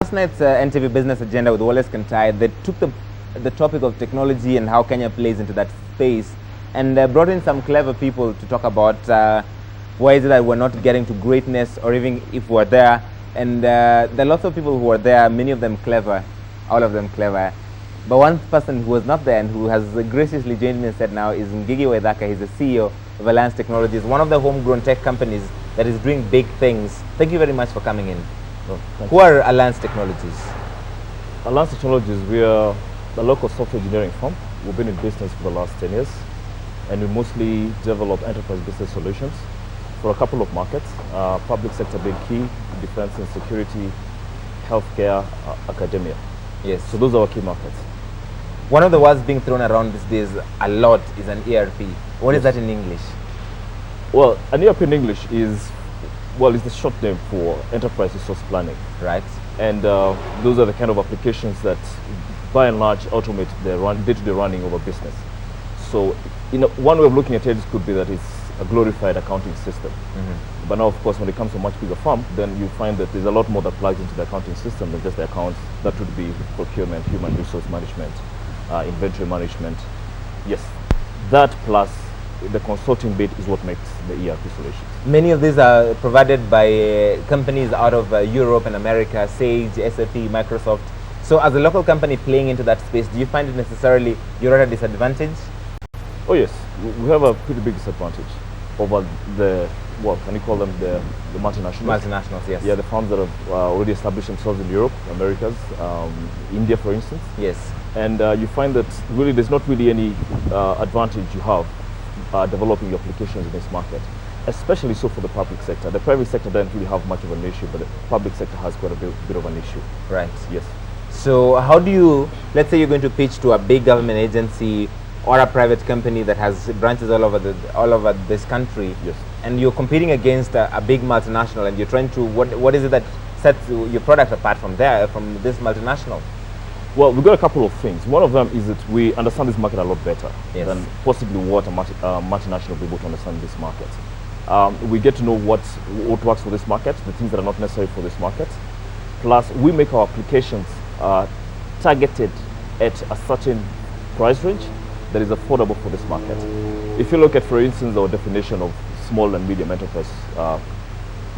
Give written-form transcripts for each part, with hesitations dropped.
Last night's NTV Business Agenda with Wallace Kantai, they took the topic of technology and how Kenya plays into that space and brought in some clever people to talk about why is it that we're not getting to greatness, or even if we're there. And there are lots of people who are there, many of them clever, all of them clever. But one person who was not there and who has graciously joined me and said now is Ngigi Waithaka. He's the CEO of Alliance Technologies, one of the homegrown tech companies that is doing big things. Thank you very much for coming in. Who are Alliance Technologies? Alliance Technologies, we are a local software engineering firm. We've been in business for the last 10 years, and we mostly develop enterprise business solutions for a couple of markets, public sector being key, defense and security, healthcare, academia. Yes. So those are our key markets. One of the words being thrown around these days a lot is an ERP. What is that in English? Well, an ERP in English is, well, it's the short name for enterprise resource planning. Right. And those are the kind of applications that, by and large, automate the day-to-day running of a business. So, one way of looking at it could be that it's a glorified accounting system. But now, of course, when it comes to a much bigger firm, then you find that there's a lot more that plugs into the accounting system than just the accounts. That would be procurement, human resource management, inventory management. Yes, that plus the consulting bit is what makes the ERP solutions. Many of these are provided by companies out of Europe and America, Sage, SAP, Microsoft. So as a local company playing into that space, do you find it necessarily you're at a disadvantage? Oh yes, we have a pretty big disadvantage over the, what can you call them, the multinationals? Multinationals, yes. Yeah, the firms that have already established themselves in Europe, Americas, India, for instance. Yes. And you find that really there's not really any advantage you have developing your applications in this market, especially so for the public sector. The private sector doesn't really have much of an issue, but the public sector has quite a bit of an issue. Right. Yes. So how do you, let's say you're going to pitch to a big government agency or a private company that has branches all over this country, yes, and you're competing against a big multinational, and you're trying to, what is it that sets your product apart from this multinational? Well, we've got a couple of things. One of them is that we understand this market a lot better yes, than possibly what a multinational will be able to understand this market. We get to know what works for this market, the things that are not necessary for this market. Plus, we make our applications targeted at a certain price range that is affordable for this market. If you look at, for instance, our definition of small and medium enterprise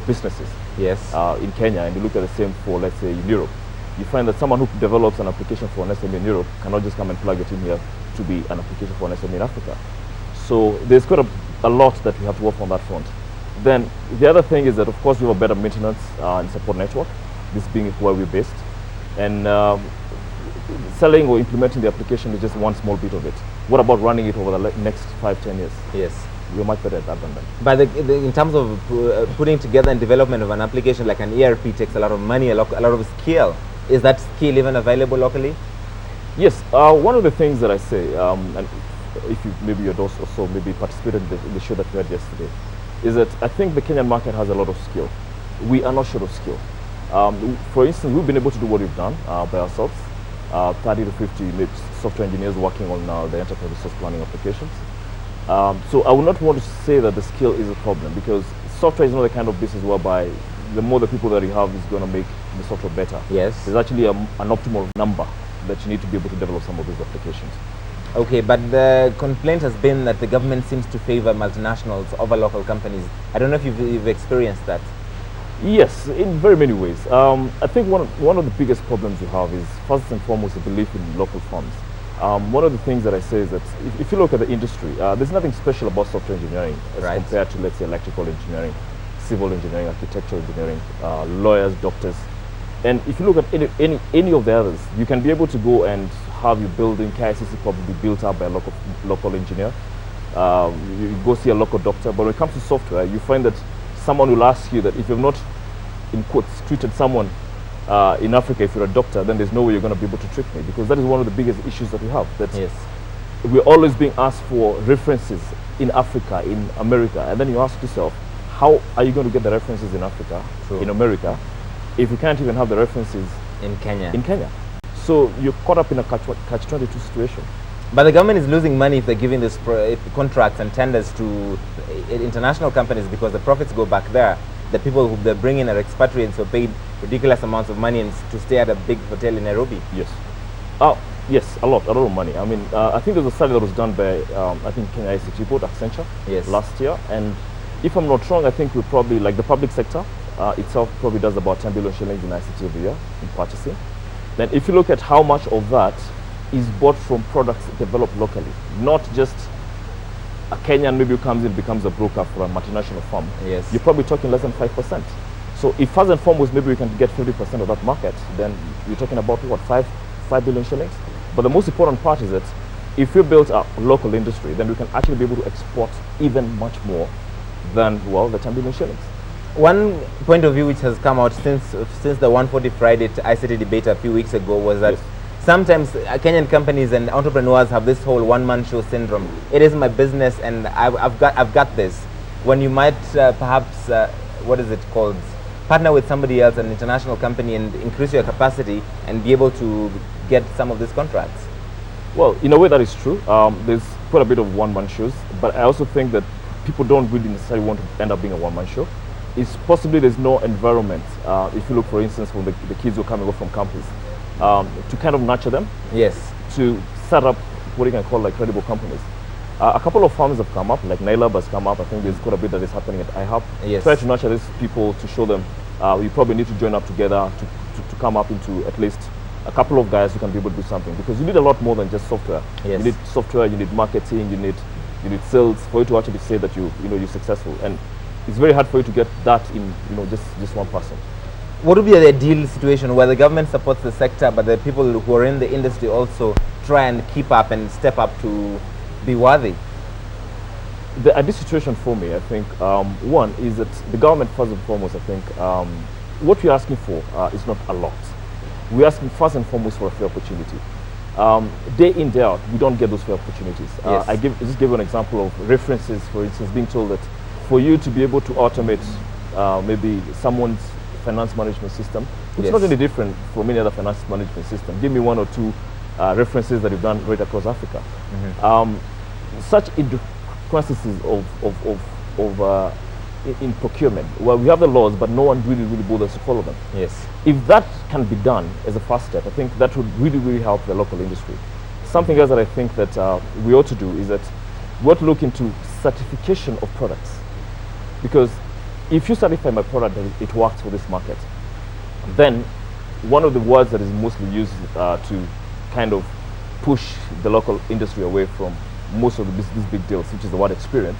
businesses, yes, in Kenya, and you look at the same for, let's say, in Europe, you find that someone who develops an application for an SME in Europe cannot just come and plug it in here to be an application for an SME in Africa. So there's quite a lot that we have to work on that front. Then the other thing is that, of course, we have a better maintenance and support network, this being where we're based. And selling or implementing the application is just one small bit of it. What about running it over the next 5-10 years? Yes. We're much better at that than them. But in terms of putting together and development of an application like an ERP takes a lot of money, a lot of skill. Is that skill even available locally? Yes. One of the things that I say, and if you maybe your boss also maybe participated in the show that we had yesterday, is that I think the Kenyan market has a lot of skill. We are not short of skill. For instance, we've been able to do what we've done by ourselves. 30 to 50 software engineers working on the enterprise resource planning applications. So I would not want to say that the skill is a problem, because software is not the kind of business whereby the more the people that you have is going to make the software better. Yes. There's actually an optimal number that you need to be able to develop some of these applications. Okay, but the complaint has been that the government seems to favor multinationals over local companies. I don't know if you've experienced that. Yes, in very many ways. I think one of the biggest problems you have is, first and foremost, the belief in local firms. One of the things that I say is that if you look at the industry, there's nothing special about software engineering as right, compared to, let's say, electrical engineering, civil engineering, architectural engineering, lawyers, doctors. And if you look at any of the others, you can be able to go and have your building, KICC probably built up by a local engineer. You go see a local doctor. But when it comes to software, you find that someone will ask you that if you've not, in quotes, treated someone in Africa, if you're a doctor, then there's no way you're going to be able to treat me, because that is one of the biggest issues that we have. That yes, we're always being asked for references in Africa, in America, and then you ask yourself, how are you going to get the references in Africa, true, in America, if you can't even have the references in Kenya? So you're caught up in a catch-22 situation. But the government is losing money if they're giving this contracts and tenders to international companies, because the profits go back there. The people who they bring in are expatriates who are paid ridiculous amounts of money and to stay at a big hotel in Nairobi. Yes. Yes, a lot of money. I mean, I think there's a study that was done by, I think, Kenya ICT Board, Accenture, last year. And if I'm not wrong, I think we probably, like the public sector itself probably does about 10 billion shillings in ICT every year in purchasing. Then if you look at how much of that is bought from products developed locally, not just a Kenyan maybe who comes in, becomes a broker for a multinational firm, you're probably talking less than 5%. So if first and foremost, maybe we can get 50% of that market, then you're talking about what, 5 billion shillings? But the most important part is that if we build a local industry, then we can actually be able to export even much more than, well, the 10 billion shillings. One point of view which has come out since the 140 Friday ICT debate a few weeks ago was that sometimes Kenyan companies and entrepreneurs have this whole one-man show syndrome. It is my business and I've got this. When you might perhaps, what is it called? Partner with somebody else, an international company, and increase your capacity and be able to get some of these contracts. Well, in a way that is true. There's quite a bit of one-man shows, but I also think that people don't really necessarily want to end up being a one-man show. It's possibly there's no environment. If you look, for instance, for the kids who come and go from campus, to kind of nurture them. Yes. To set up what you can call like credible companies. A couple of firms have come up, like Nailab has come up. I think there's quite a bit that is happening at IHUB. Yes. Try to nurture these people to show them you probably need to join up together to come up into at least a couple of guys who can be able to do something, because you need a lot more than just software. Yes. You need software, you need marketing, you need sales for you to actually say that you're successful. And it's very hard for you to get that in just one person. What would be the ideal situation where the government supports the sector, but the people who are in the industry also try and keep up and step up to be worthy? The ideal situation for me, I think, one is that the government, first and foremost, I think, what we're asking for is not a lot. We're asking first and foremost for a fair opportunity. Day in, day out, we don't get those fair opportunities. Yes. Just give an example of references, for instance, being told that for you to be able to automate maybe someone's finance management system, it's not any different from any other finance management system. Give me one or two references that you've done right across Africa. Such intricacies of in procurement, well, we have the laws, but no one really bothers to follow them. Yes. If that can be done as a first step, I think that would really help the local industry. Something else that I think that we ought to do is that we ought to look into certification of products. Because if you certify my product that it works for this market, then one of the words that is mostly used to kind of push the local industry away from most of these big deals, which is the word experience.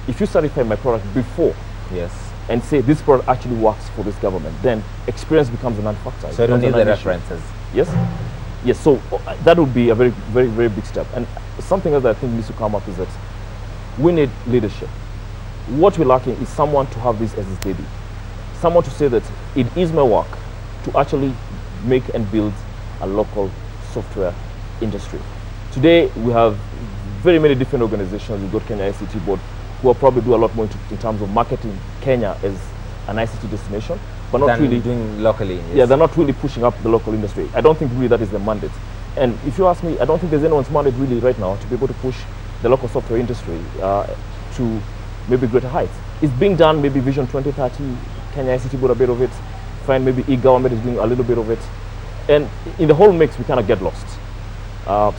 If you certify my product before and say this product actually works for this government, then experience becomes a non-factor. So you don't need the references. Yes, so that would be a very big step. And something else that I think needs to come up is that we need leadership. What we're lacking is someone to have this as his baby. Someone to say that it is my work to actually make and build a local software industry. Today we have very many different organizations. We've got Kenya ICT Board, who will probably do a lot more in terms of marketing Kenya as an ICT destination, but not really doing locally. Yes. Yeah, they're not really pushing up the local industry. I don't think really that is the mandate. And if you ask me, I don't think there's anyone's mandate really right now to be able to push the local software industry to maybe greater heights. It's being done, maybe Vision 2030, Kenya ICT Board a bit of it, find maybe e-government is doing a little bit of it. And in the whole mix, we kind of get lost.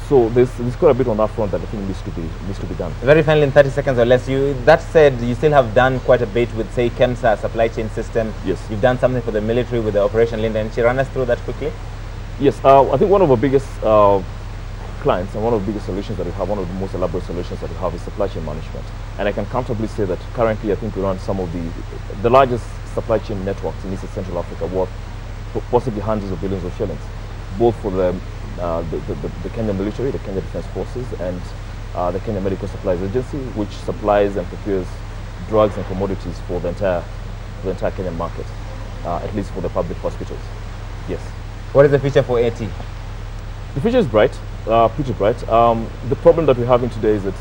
So there's quite a bit on that front that I think needs to be done. Very finally, in 30 seconds or less, that said, you still have done quite a bit with, say, KEMSA supply chain system. Yes. You've done something for the military with the Operation Linda. And run us through that quickly? Yes, I think one of our biggest clients and one of the biggest solutions that we have, one of the most elaborate solutions that we have is supply chain management. And I can comfortably say that currently I think we run some of the largest supply chain networks in East and Central Africa, worth possibly hundreds of billions of shillings, both for the Kenya military, the Kenya Defense Forces, and the Kenya Medical Supplies Agency, which supplies and procures drugs and commodities for the entire Kenyan market, at least for the public hospitals. Yes. What is the future for AT? The future is bright, pretty bright. The problem that we're having today is that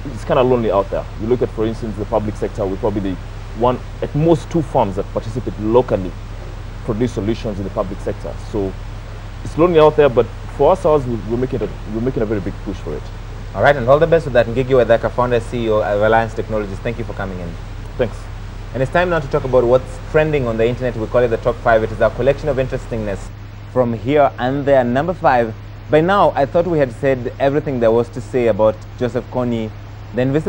it's kind of lonely out there. You look at, for instance, the public sector, we're probably the one, at most two firms that participate locally, produce solutions in the public sector. So it's lonely out there, but for ourselves, we're making a very big push for it. All right, and all the best with that. Ngigi Waithaka, founder, CEO of Alliance Technologies. Thank you for coming in. Thanks. And it's time now to talk about what's trending on the internet. We call it the top 5. It is our collection of interestingness from here and there. Number 5. By now, I thought we had said everything there was to say about Joseph Kony, the invisible